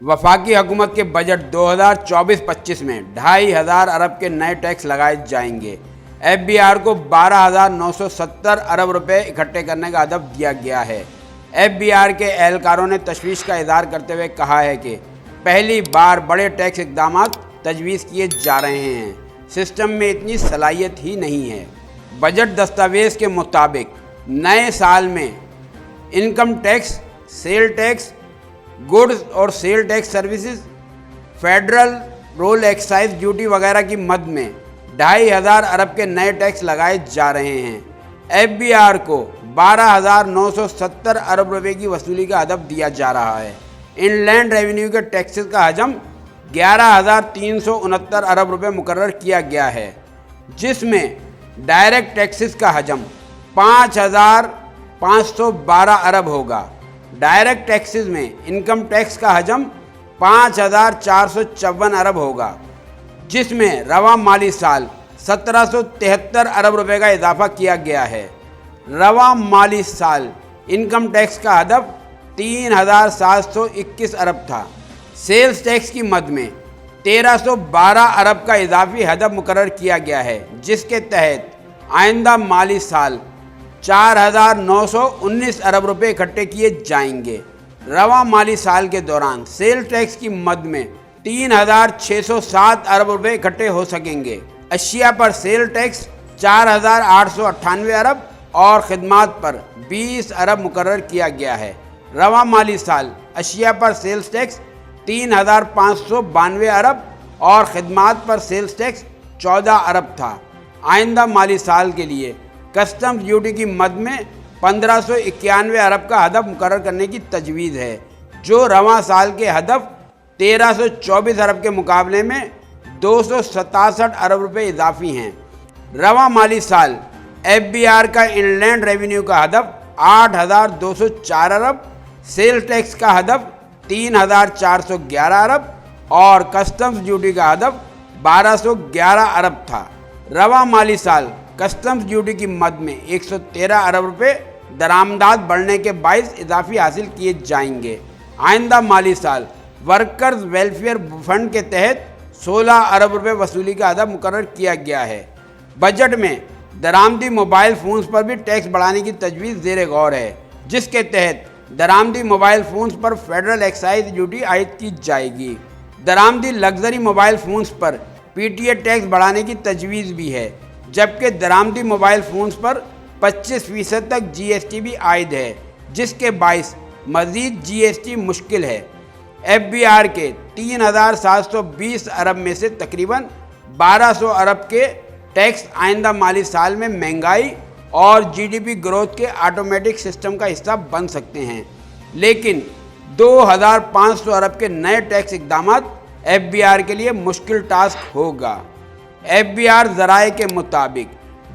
वफाकी हुकूमत के बजट 2024-25 में 2,500 अरब के नए टैक्स लगाए जाएंगे। FBR को 12,970 अरब रुपए इकट्ठे करने का हदफ दिया गया है। FBR के एहलकारों ने तशवीश का इज़हार करते हुए कहा है कि पहली बार बड़े टैक्स इक़दाम तजवीज़ किए जा रहे हैं। सिस्टम में इतनी सलाहियत ही नहीं है। बजट दस्तावेज़ के मुताबिक नए साल में income tax, sale tax, goods और sale tax services, federal role excise duty वगैरह की मद में 2,500 अरब के नए टैक्स लगाए जा रहे हैं। FBR को 12,970 अरब रुपए की वसूली का हदफ दिया जा रहा है। इनलैंड रेवेन्यू के टैक्सेस का हजम 11,369 अरब रुपए मुकर्रर किया गया है, जिसमें डायरेक्ट टैक्सेस का हजम 5,512 अरब होगा। डायरेक्ट टैक्सेस में इनकम टैक्स का हजम 5,454 अरब होगा, जिसमें रवा माली साल 1,773 अरब रुपए का इजाफा किया गया है। रवा माली साल इनकम टैक्स का हदफ 3,721 अरब था। सेल्स टैक्स की मद में 1,312 अरब का इजाफी हदफ मुकर्रर किया गया है, जिसके तहत आइंदा माली साल 4,919 अरब रुपए इकट्ठे किए जाएंगे। रवा माली साल के दौरान सेल टैक्स की मद में 3,607 अरब रुपए इकट्ठे हो सकेंगे। अशिया पर सेल टैक्स 4,898 अरब और खिदमात पर 20 अरब मुकर्रर किया गया है। रवा माली साल अशिया पर सेल्स टैक्स 3,592 अरब और खिदमात पर सेल्स टैक्स 14 अरब था। आइंदा माली साल के लिए कस्टम्स ड्यूटी की मद में 1,591 अरब का हदफ मुकर्रर करने की तजवीज़ है, जो रवां साल के हदफ 1,324 अरब के मुकाबले में 267 अरब रुपए इजाफी हैं। रवां माली साल FBR का इनलैंड रेवेन्यू का हदफ 8,204 अरब, सेल टैक्स का हदफ 3,411 अरब और कस्टम्स ड्यूटी का हदफ 1,211 अरब था। रवां माली साल कस्टम्स ड्यूटी की मद में 113 अरब रुपए दरामदात बढ़ने के बाइस इजाफी हासिल किए जाएंगे। आइंदा माली साल वर्कर्स वेलफेयर फंड के तहत 16 अरब रुपए वसूली का हदफ मुकर्रर किया गया है। बजट में दरामदी मोबाइल फ़ोन्स पर भी टैक्स बढ़ाने की तजवीज़ ज़ेर गौर है, जिसके तहत दरामदी मोबाइल फ़ोन्स पर फेडरल एक्साइज ड्यूटी आयद की जाएगी। दरामदी लग्जरी मोबाइल फ़ोन्स पर PTA टैक्स बढ़ाने की तजवीज़ भी है, जबकि दरामदी मोबाइल फ़ोन्स पर 25% तक GST भी आयद है, जिसके बाइस मज़ीद GST मुश्किल है। FBR के 3,720 अरब में से तकरीबन 1,200 अरब के टैक्स आइंदा माली साल में महंगाई और GDP ग्रोथ के ऑटोमेटिक सिस्टम का हिस्सा बन सकते हैं, लेकिन 2,500 अरब के नए टैक्स इक़दामात FBR के लिए मुश्किल टास्क होगा। FBR ज़राए के मुताबिक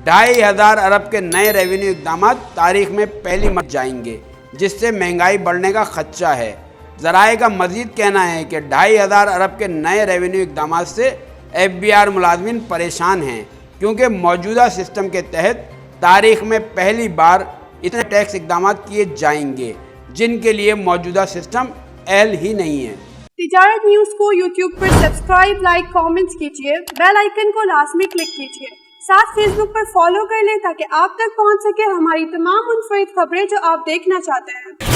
2,500 अरब के नए रेवेन्यू इक़दामात तारीख में पहली मत जाएंगे, जिससे महंगाई बढ़ने का खदशा है। ज़राए का मज़ीद कहना है कि 2,500 अरब के नए रेवेन्यू इक़दामात से FBR मुलाज़मिन परेशान हैं, क्योंकि मौजूदा सिस्टम के तहत तारीख में पहली बार इतने टैक्स इक़दामात किए जाएंगे, जिनके लिए मौजूदा सिस्टम अहल ही नहीं है। तिजारत न्यूज़ को YouTube पर सब्सक्राइब, लाइक, कमेंट्स कीजिए। बेल आइकन को लाजमी क्लिक कीजिए। साथ फेसबुक पर फॉलो कर लें ताकि आप तक पहुंच सके हमारी तमाम मुनफरिद खबरें जो आप देखना चाहते हैं।